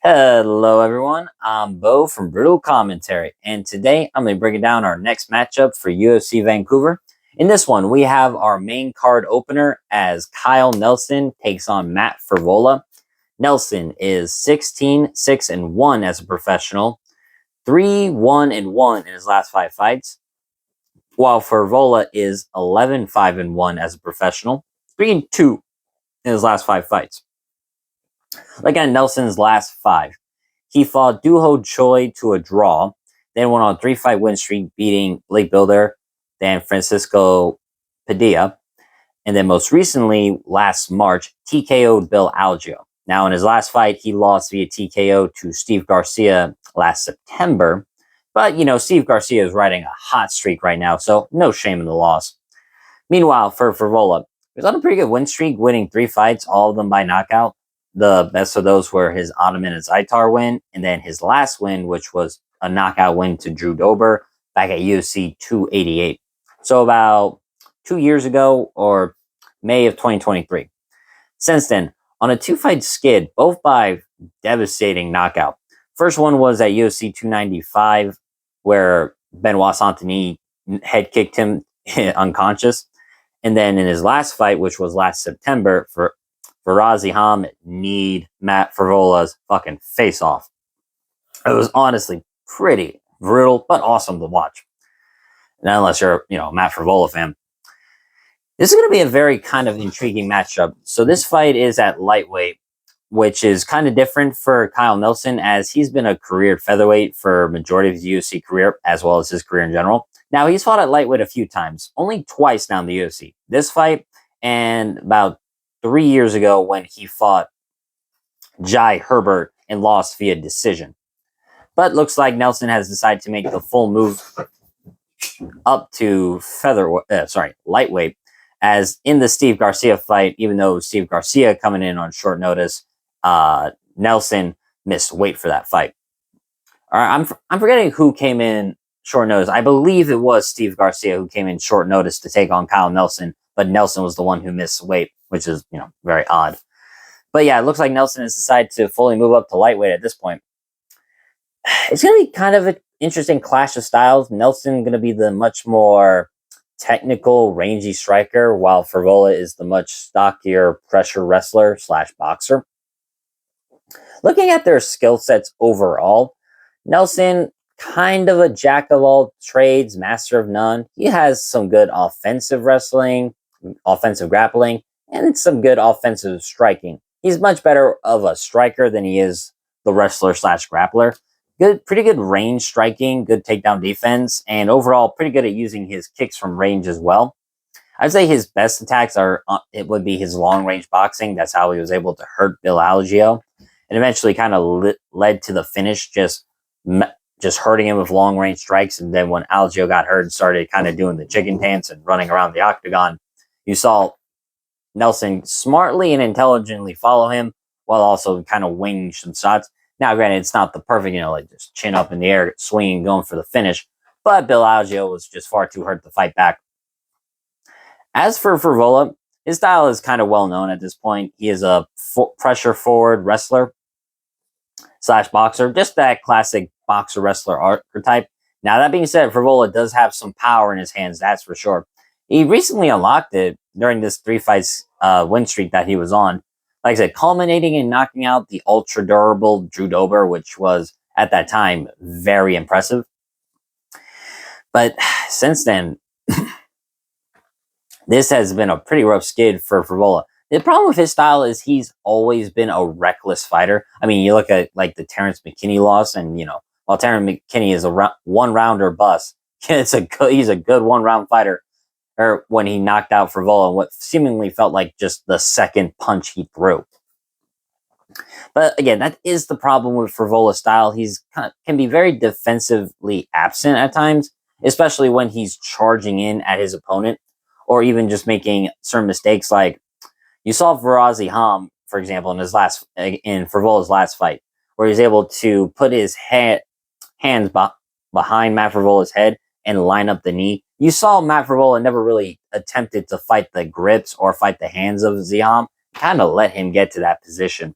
Hello, everyone. I'm Bo from Brutal Commentary, and today I'm going to be breaking down our next matchup for UFC Vancouver. In this one, we have our main card opener as Kyle Nelson takes on Matt Frevola. Nelson is 16-6-1 as a professional, 3-1-1 in his last five fights, while Frevola is 11-5-1 as a professional, 3-2 in his last five fights. Like at Nelson's last five, he fought Duho Choi to a draw, then went on a three-fight win streak, beating Blake Builder, then Francisco Padilla, and then most recently, last March, TKO'd Bill Algeo. Now, in his last fight, he lost via TKO to Steve Garcia last September, but, Steve Garcia is riding a hot streak right now, so no shame in the loss. Meanwhile, for Frevola, he was on a pretty good win streak, winning three fights, all of them by knockout. The best of those were his Ottoman and Zaitar win, and then his last win, which was a knockout win to Drew Dober back at UFC 288. So about 2 years ago, or May of 2023. Since then, on a two-fight skid, both by devastating knockout. First one was at UFC 295, where Benoit Saint-Denis head kicked him unconscious. And then in his last fight, which was last September, for Faraz Ham kneed Matt Frevola's fucking face off. It was honestly pretty brutal, but awesome to watch. And unless you're, a Matt Frevola fan. This is going to be a very kind of intriguing matchup. So this fight is at lightweight, which is kind of different for Kyle Nelson, as he's been a career featherweight for majority of his UFC career, as well as his career in general. Now, he's fought at lightweight a few times, only twice now in the UFC. This fight and about 3 years ago when he fought Jai Herbert and lost via decision. But looks like Nelson has decided to make the full move up to lightweight, as in the Steve Garcia fight, even though Steve Garcia coming in on short notice, Nelson missed weight for that fight. All right, I'm forgetting who came in short notice. I believe it was Steve Garcia who came in short notice to take on Kyle Nelson, but Nelson was the one who missed weight, which is, very odd. But yeah, it looks like Nelson has decided to fully move up to lightweight at this point. It's going to be kind of an interesting clash of styles. Nelson going to be the much more technical, rangy striker, while Frevola is the much stockier pressure wrestler / boxer. Looking at their skill sets overall, Nelson, kind of a jack of all trades, master of none. He has some good offensive wrestling, offensive grappling, and some good offensive striking. He's much better of a striker than he is the wrestler / grappler. Pretty good range striking, good takedown defense, and overall pretty good at using his kicks from range as well. I'd say his best attacks it would be his long range boxing. That's how he was able to hurt Bill Algeo, and eventually kind of led to the finish, just hurting him with long range strikes. And then when Algeo got hurt and started kind of doing the chicken dance and running around the octagon, you saw Nelson smartly and intelligently follow him while also kind of winging some shots. Now, granted, it's not the perfect, like just chin up in the air, swinging, going for the finish. But Bill Algeo was just far too hurt to fight back. As for Frevola, his style is kind of well known at this point. He is a pressure forward wrestler / boxer, just that classic boxer wrestler archetype. Now, that being said, Frevola does have some power in his hands, that's for sure. He recently unlocked it during this three fights win streak that he was on. Like I said, culminating in knocking out the ultra durable Drew Dober, which was at that time very impressive. But since then, this has been a pretty rough skid for Frevola. The problem with his style is he's always been a reckless fighter. I mean, you look at like the Terrence McKinney loss, and while Terrence McKinney is a one-rounder bust, he's a good one-round fighter. Or when he knocked out Frevola in what seemingly felt like just the second punch he threw. But again, that is the problem with Frevola's style. He's can be very defensively absent at times, especially when he's charging in at his opponent, or even just making certain mistakes. Like you saw Faraz Ham, for example, in Frevola's last fight, where he's able to put his hands behind Matt Frevola's head and line up the knee. You saw Matt Frevola never really attempted to fight the grips or fight the hands of Ziham, kind of let him get to that position.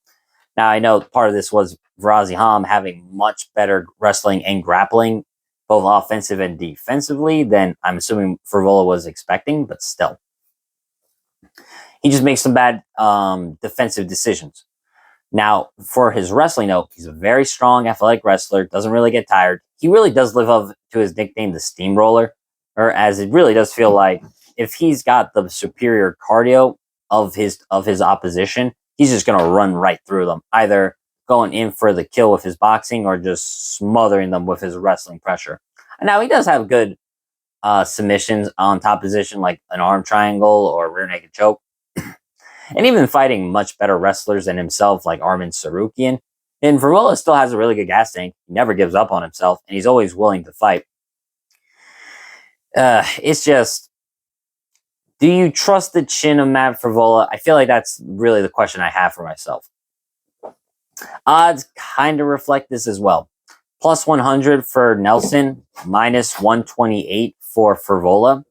Now, I know part of this was Varazi Ham having much better wrestling and grappling, both offensive and defensively, than I'm assuming Frevola was expecting, but still. He just makes some bad defensive decisions. Now, for his wrestling, though, he's a very strong, athletic wrestler, doesn't really get tired. He really does live up to his nickname, the steamroller, or as it really does feel like if he's got the superior cardio of his opposition, he's just going to run right through them, either going in for the kill with his boxing or just smothering them with his wrestling pressure. Now, he does have good submissions on top position, like an arm triangle or rear naked choke. And even fighting much better wrestlers than himself, like Armin Sarukian. And Frevola still has a really good gas tank. He never gives up on himself, and he's always willing to fight. It's just, do you trust the chin of Matt Frevola? I feel like that's really the question I have for myself. Odds kind of reflect this as well. Plus 100 for Nelson, minus 128 for Frevola.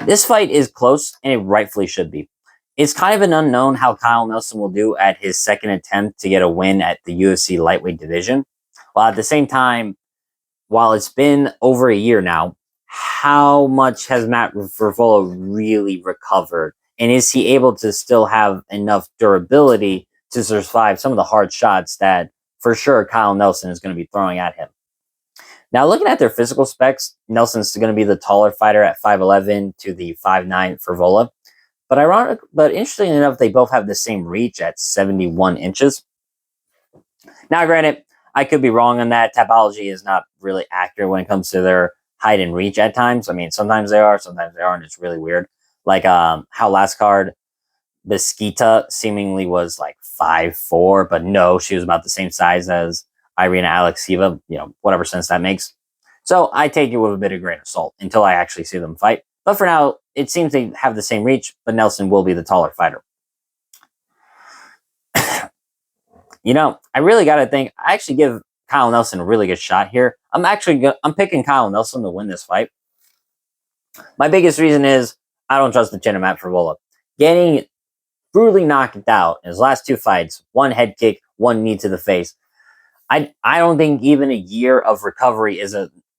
This fight is close, and it rightfully should be. It's kind of an unknown how Kyle Nelson will do at his second attempt to get a win at the UFC lightweight division. While at the same time, while it's been over a year now, how much has Matt Frevola really recovered? And is he able to still have enough durability to survive some of the hard shots that, for sure, Kyle Nelson is going to be throwing at him? Now, looking at their physical specs, Nelson's going to be the taller fighter at 5'11 to the 5'9 Frevola. But interestingly enough, they both have the same reach at 71 inches. Now, granted, I could be wrong on that. Tapology is not really accurate when it comes to their height and reach at times. I mean, sometimes they are, sometimes they aren't. It's really weird. Like how last card, Mesquita seemingly was like 5'4", but no, she was about the same size as Irina Alekseeva, whatever sense that makes. So I take it with a bit of grain of salt until I actually see them fight. But for now, it seems they have the same reach, but Nelson will be the taller fighter. I really got to think. I actually give Kyle Nelson a really good shot here. I'm picking Kyle Nelson to win this fight. My biggest reason is I don't trust the chin of Matt Frevola. Getting brutally knocked out in his last two fights, one head kick, one knee to the face. I don't think even a year of recovery is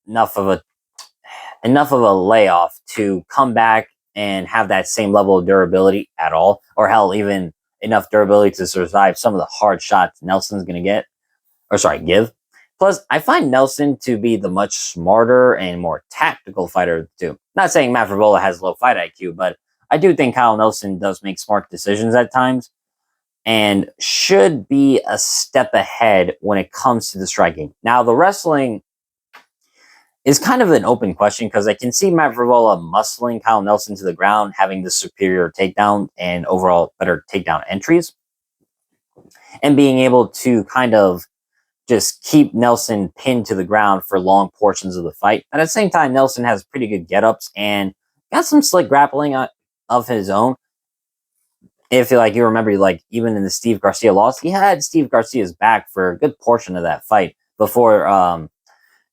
enough of a layoff to come back and have that same level of durability at all, or hell, even enough durability to survive some of the hard shots Nelson's going to give. Plus, I find Nelson to be the much smarter and more tactical fighter too. Not saying Matt Frevola has low fight IQ, but I do think Kyle Nelson does make smart decisions at times and should be a step ahead when it comes to the striking. Now, the wrestling is kind of an open question because I can see Matt Frevola muscling Kyle Nelson to the ground, having the superior takedown and overall better takedown entries, and being able to kind of just keep Nelson pinned to the ground for long portions of the fight. And at the same time, Nelson has pretty good get-ups and got some slick grappling of his own. If you remember, even in the Steve Garcia loss, he had Steve Garcia's back for a good portion of that fight before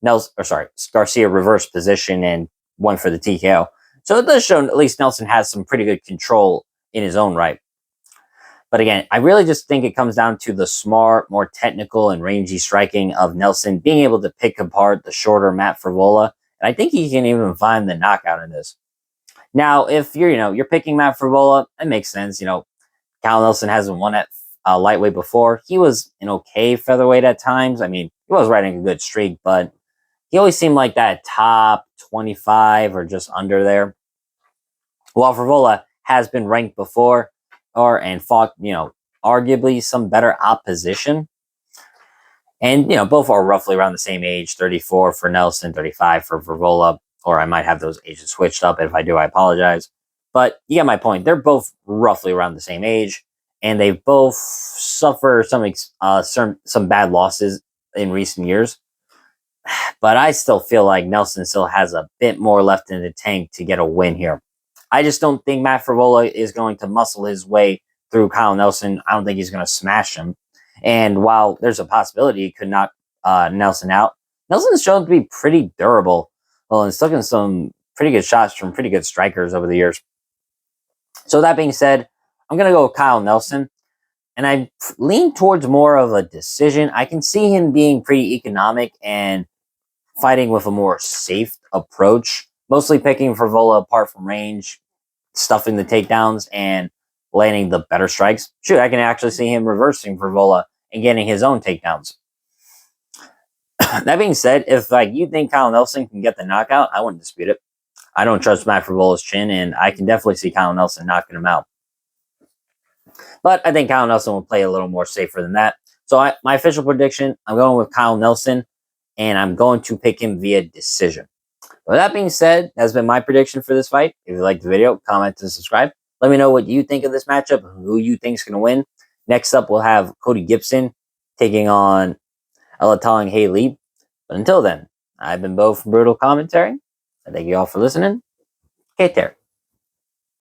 Garcia reversed position and went for the TKO. So it does show at least Nelson has some pretty good control in his own right. But again, I really just think it comes down to the smart, more technical and rangy striking of Nelson being able to pick apart the shorter Matt Frevola. And I think he can even find the knockout in this. Now, if you're picking Matt Frevola, it makes sense. Kyle Nelson hasn't won at lightweight before. He was an okay featherweight at times. I mean, he was riding a good streak, but he always seemed like that top 25 or just under there. While Frevola has been ranked before and fought, arguably some better opposition. And, both are roughly around the same age, 34 for Nelson, 35 for Frevola, or I might have those ages switched up. If I do, I apologize. But you get my point. They're both roughly around the same age, and they both suffer some bad losses in recent years. But I still feel like Nelson still has a bit more left in the tank to get a win here. I just don't think Matt Frevola is going to muscle his way through Kyle Nelson. I don't think he's going to smash him. And while there's a possibility he could knock Nelson out, Nelson's shown to be pretty durable. Well, and taken some pretty good shots from pretty good strikers over the years. So that being said, I'm going to go with Kyle Nelson. and I lean towards more of a decision. I can see him being pretty economic and fighting with a more safe approach, mostly picking Frevola apart from range, stuffing the takedowns, and landing the better strikes. Shoot, I can actually see him reversing Frevola and getting his own takedowns. That being said, if you think Kyle Nelson can get the knockout, I wouldn't dispute it. I don't trust Matt Frevola's chin, and I can definitely see Kyle Nelson knocking him out. But I think Kyle Nelson will play a little more safer than that. So my official prediction, I'm going with Kyle Nelson, and I'm going to pick him via decision. With that being said, that's been my prediction for this fight. If you liked the video, comment and subscribe. Let me know what you think of this matchup, who you think is going to win. Next up, we'll have Cody Gibson taking on Elatong Haley. But until then, I've been Bo from Brutal Commentary. I thank you all for listening. Take care.